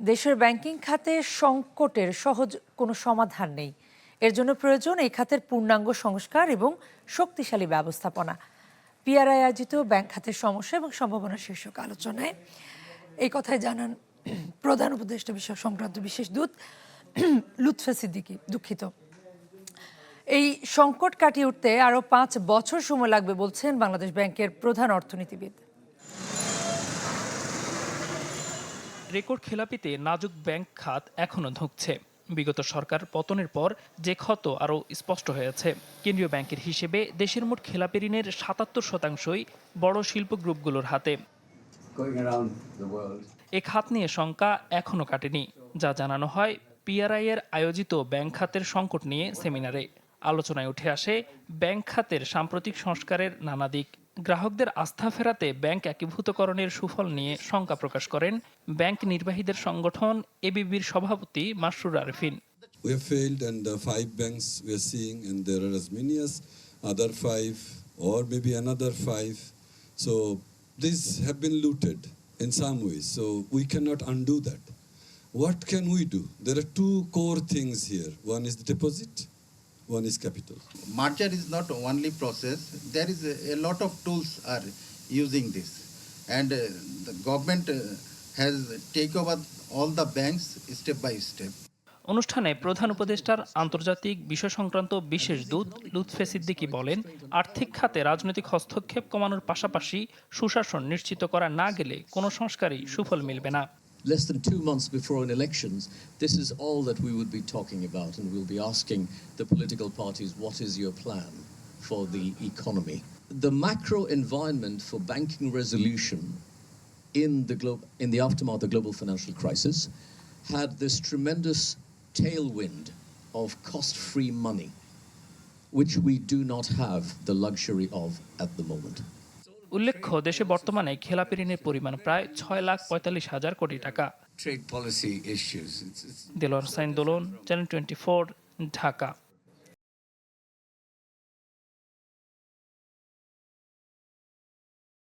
দেশের ব্যাংকিং খাতে সংকটের সহজ কোনো সমাধান নেই। এর জন্য প্রয়োজন এই খাতের পূর্ণাঙ্গ সংস্কার এবং শক্তিশালী ব্যবস্থাপনা। পিআরআই আয়োজিত ব্যাংক খাতের সমস্যা এবং সম্ভাবনা শীর্ষক আলোচনায় এই কথাই জানান প্রধান উপদেষ্টা বিষয়ক সংক্রান্ত বিশেষ দূত লুৎফা সিদ্দিকী। দুঃখিত, এই সংকট কাটিয়ে উঠতে আরও 5 বছর সময় লাগবে বলছেন বাংলাদেশ ব্যাংকের প্রধান অর্থনীতিবিদ। রেকর্ড খেলাপিতে নাজুক ব্যাংক খাত এখনো ধুঁকছে। বিগত সরকার পতনের পর যে ক্ষত আরও স্পষ্ট হয়েছে। কেন্দ্রীয় ব্যাংকের হিসেবে দেশের মোট খেলাপি ঋণের 77%ই বড় শিল্প গ্রুপগুলোর হাতে। এ খাত নিয়ে শঙ্কা এখনো কাটেনি, যা জানানো হয় পিআরআই এর আয়োজিত ব্যাংক খাতের সংকট নিয়ে সেমিনারে। আলোচনায় উঠে আসে ব্যাংক খাতের সাম্প্রতিক সংস্কারের নানা দিক। গ্রাহকদের আস্থা ফেরাতে ব্যাংক একীভূতকরণের সুফল নিয়ে শঙ্কা প্রকাশ করেন ব্যাংক নির্বাহীদের সংগঠন এবিবির সভাপতি Masrur Arefin. We have failed, and 5 banks we are seeing, and there are as many as other 5 or maybe another 5. So these have been looted in some ways. So we cannot undo that. What can we do? There are 2 core things here. One is the deposit, one is capital. Merger is not only process. There is a lot of tools are using this, and the government has taken over all the banks step by step. অনুষ্ঠানে প্রধান উপদেষ্টার আন্তর্জাতিক বিষয় সংক্রান্ত বিশেষ দূত লুৎফা সিদ্দিকী বলেন, আর্থিক খাতে রাজনৈতিক হস্তক্ষেপ কমানোর পাশাপাশি সুশাসন নিশ্চিত করা না গেলে কোনো সংস্কারই সুফল মিলবে না। Less than 2 months before an elections, this is all that we would be talking about, and we'll be asking the political parties, what is your plan for the economy? The macro environment for banking resolution in the aftermath of the global financial crisis had this tremendous tailwind of cost-free money, which we do not have the luxury of at the moment. উল্লেখ্য, দেশে বর্তমানে খেলাপি ঋণের পরিমাণ প্রায় 6,45,000 কোটি টাকা। Trade policy issues. Delwar Hossain Dolon, channel 24, Dhaka.